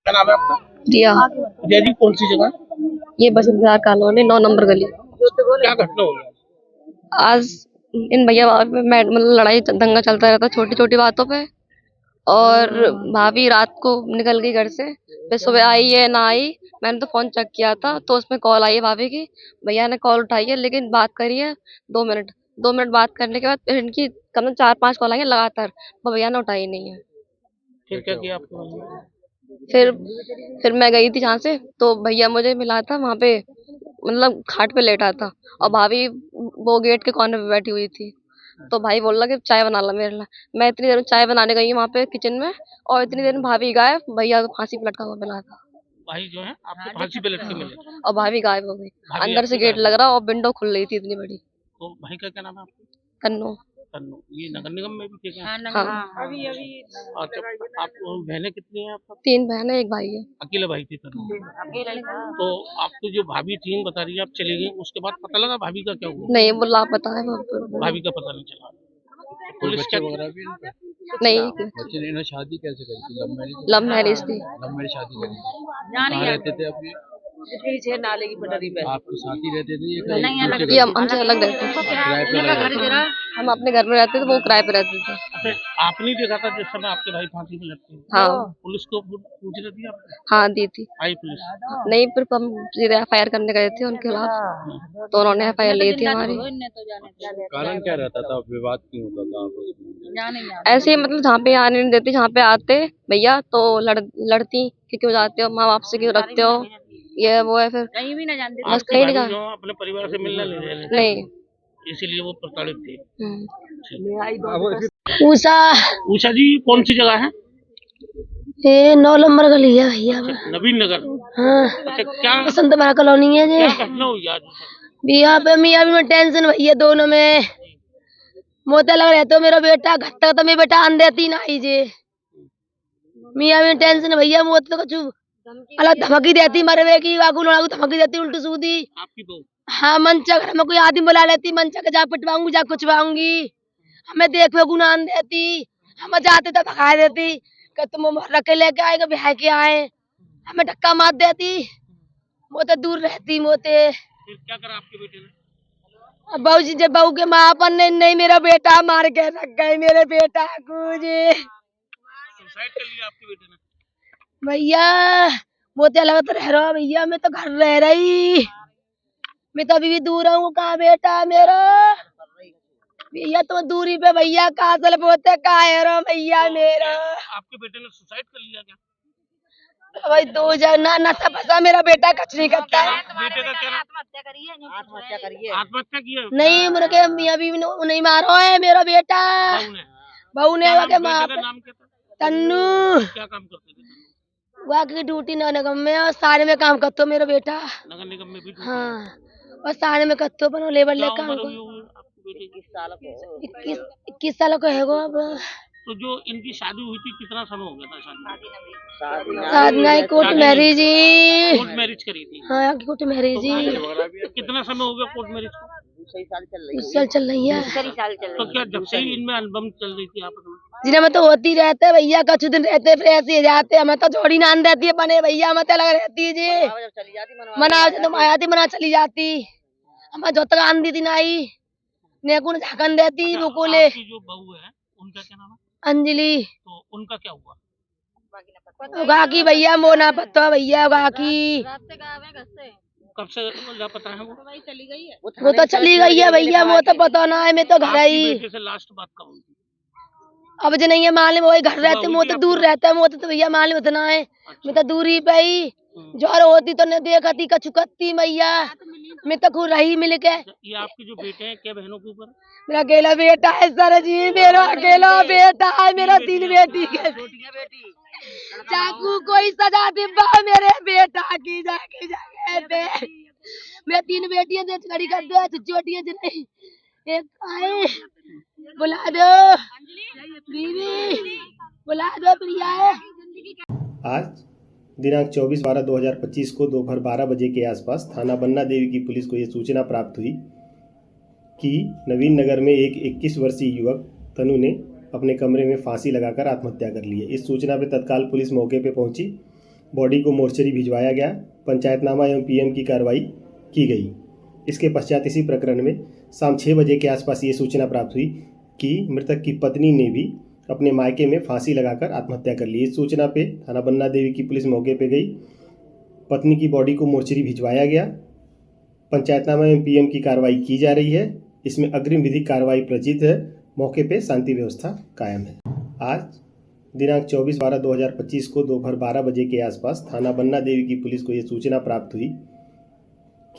क्या नाम है आपका? रिया। रिया जी, कौन सी जगह? ये बसंत कॉलोनी 9 नंबर गली। क्या घटना हो गया? आज इन भैया भाभी में मतलब लड़ाई दंगा चलता रहता छोटी छोटी बातों पे। और भाभी रात को निकल गई घर से, फिर सुबह आई है ना आई। मैंने तो फोन चेक किया था तो उसमें कॉल आई है भाभी की। भैया ने कॉल उठाई है लेकिन बात करी है 2 मिनट। 2 मिनट बात करने के बाद फिर इनकी कम से कम 4-5 कॉल आई है लगातार, वो भैया ने उठाई नहीं है। फिर क्या किया आपको? फिर फिर मैं गई थी जहाँ से, तो भैया मुझे मिला था वहां पे, मतलब खाट पे लेटा था। और भाभी वो गेट के कोने पे बैठी हुई थी। तो भाई बोल रहा कि चाय बना ला मेरे लिए। मैं इतनी देर में चाय बनाने गई हूँ वहां पे किचन में, और इतनी देर में भाभी गायब, भैया को फांसी पे लटका हुआ मिला था। भाई जो है आपको फांसी पे लटके मिले? और भाभी गायब हो गई। भाभी अंदर से आपके गेट गायब लग हो रहा और विंडो खुल रही थी इतनी बड़ी। तो भाई का क्या नाम है आपका? कन्नू। तन्नू। ये नगर निगम में भी थे क्या? हाँ, अच्छा, आप बहनें कितनी हैं आपका? 3 बहन है 1 भाई है। अकेले भाई थे तन्नू? तो आपको जो भाभी थी बता रही है आप चली गई, उसके बाद पता लगा भाभी का क्या हुआ? नहीं, वो लापता है वहाँ पर। भाभी का पता नहीं चला। पुलिस बच्चे क्या? वगैरह भी इनके? नहीं, बच्चे ने इन्होंने शादी कैसे करी थी? Love marriage? लव मैरिज थी। लव मैरिज शादी करी थी। कहाँ रहते थे आप? ये नाले की पटरी पे आपके साथ ही रहते थे या नहीं, कहीं दूसरे ये घर पे? हमसे अलग रहते थे। किराए पे अलग रहते थे? हम अपने घर में रहते थे, वो किराए पे रहते थे। अच्छा, आपने देखा था जिस समय आपके भाई फांसी पे लटके? हाँ। पुलिस को पूछ रही थी आपने? हाँ, दी थी। आई पुलिस? नहीं, फिर हम सीधे FIR करने गए थे उनके खिलाफ, तो उन्होंने FIR ली थी हमारी। कारण क्या रहता था? विवाद क्यों होता था आपस में? ऐसे ही मतलब जहाँ पे आने नहीं देती, जहाँ पे आते भैया तो लड़ती कि क्यों जाते हो, माँ बाप से क्यों रखते हो, ये वो है। फिर कहीं भी ना जानते बस आपके कहीं नहीं भाभी जा। जो अपने परिवार से मिलना नहीं रहे थे, नहीं। इसीलिए वो प्रताड़ित थे। उषा। उषा जी, कौन सी जगह है? ये 9 नंबर गली है भैया। अच्छा, नवीन नगर। हाँ, अच्छा, क्या बसंत महल कॉलोनी है जी। क्या घटना हुई आज? बिया पे मियाँ भी में टेंशन भैया दोनों में। मोता लग रहे तो मेरा बेटा घर तक तो मेरा बेटा आन देती नहीं जी। मियाँ भी में टेंशन भैया, मोत तो कछु अलग धमकी देती मरवे की, वाकू लड़ा धमकी देती उल्टी सीधी। आपकी बहू? हाँ, मंचा घर में कोई आदमी बुला लेती, मंचा के जा पिटवाऊंगी, जा कुचवाऊंगी। हमें देख पे गुना आन देती, हम जाते तो भगा देती कि तुम रख के लेके आएगा बिहार के आए। हमें धक्का मार देती, मोते दूर रहती मोते। फिर क्या करा आपके बेटे ने? अब बहू जी, जब बहू के माँ अपन ने नहीं मेरा बेटा मार के रख गए मेरे बेटा को जी। सुसाइड कर लिया आपके बेटे ने? भैया मोते लगता रह रहा भैया, मैं तो घर रह रही, मैं तो अभी भी दूर हूँ। कहाँ बेटा मेरा भैया, तो दूरी पे भैया, कासल पोते का है रो भैया मेरा। आपके बेटे ने सुसाइड कर लिया क्या? भाई 2 नशा फंसा मेरा बेटा, कुछ नहीं करता है। बेटे का क्या नाम? आत्महत्या करिए। आत्महत्या की है? नहीं, मुझे मियाँ भी नहीं मारो है मेरा बेटा। बहू ने? बहू ने क्या के नाम, माँ बेटे का नाम क्या था? तन्नू। क्या काम करते थे? वहाँ की ड्यूटी नगर निगम में और सारे में काम करते मेरा बेटा। नगर निगम में भी ड्यूटी? हाँ, और सारे में करते बनो लेबर ले क्या काम उम्र को। हुई होगी आपके बेटे की? 21 साल का है वो अब। तो जो इनकी शादी हुई थी कितना समय हो गया था शादी? शादी नहीं, कोर्ट मैरिज ही। कोर्ट मैरिज करी थी? हाँ, कोर्ट मैरिज ही। तो कितना समय हो गया कोर्ट मैरिज को? 2 साल चल रही है। तो क्या जब से ही इनमें अनबन चल रही थी आपस में? जिन्हें में तो होती रहते भैया, कुछ दिन रहते फिर ऐसे जाते। हमें तो जोड़ी नान रहती है बने भैया, हमें तो लग रहती है जी। मना तुम आती, मना चली जाती। हमें जो तक आंदी थी नाई नेकुन झाकन देती वो कोले। आपकी जो बहू है उनका क्या नाम है? अंजलि। तो उनका क्या हुआ? गाकी भैया मोना पत्ता भैया गाकी। कब से लापता है वो? वो तो चली गई है भैया, वो तो पता ना है, मैं तो घर आपकी आई। बेटे से लास्ट बात कब हुई थी? अब जो नहीं है मालूम, वही घर रहते, हुई वो थी तो आपकी दूर बात? रहता है, वो तो भैया मालूम उतना है। मैं तो दूरी पे ही जोर होती तो न देखती कछुकती भैया, मैं तो खुद रही मिल के। ये आपके जो बेटे हैं क्या बहनों के ऊपर? मेरा अकेला बेटा है सर जी, मेरा अकेला बेटा है, मेरा 3 बेटी के। चाकू कोई सजा दिब्बा मेरे बेटा की जाके जाके मैं 3 बेटियां दे खड़ी कर दो, छोटियां नहीं एक आए। बुला दो बीवी, बुला दो प्रिया। आज दिनांक 24/12/2025 को दोपहर 12 बजे के आसपास थाना बन्ना देवी की पुलिस को यह सूचना प्राप्त हुई कि नवीन नगर में एक 21 वर्षीय युवक तनु ने अपने कमरे में फांसी लगाकर आत्महत्या कर ली है। इस सूचना पर तत्काल पुलिस मौके पर पहुंची बॉडी को मोर्चरी भिजवाया गया। पंचायतनामा एवं पीएम की कार्रवाई की गई। इसके पश्चात इसी प्रकरण में शाम 6 बजे के आसपास ये सूचना प्राप्त हुई कि मृतक की पत्नी ने भी अपने मायके में फांसी लगाकर आत्महत्या कर ली। इस सूचना पे थाना बन्ना देवी की पुलिस मौके पे गई। पत्नी की बॉडी को मोर्चरी भिजवाया गया। पंचायतनामा एवं पीएम की कार्रवाई की जा रही है। इसमें अग्रिम विधिक कार्रवाई प्रचित है। मौके पे शांति व्यवस्था कायम है। आज दिनांक 24/12/2025 को दोपहर 12 बजे के आसपास थाना बन्ना देवी की पुलिस को ये सूचना प्राप्त हुई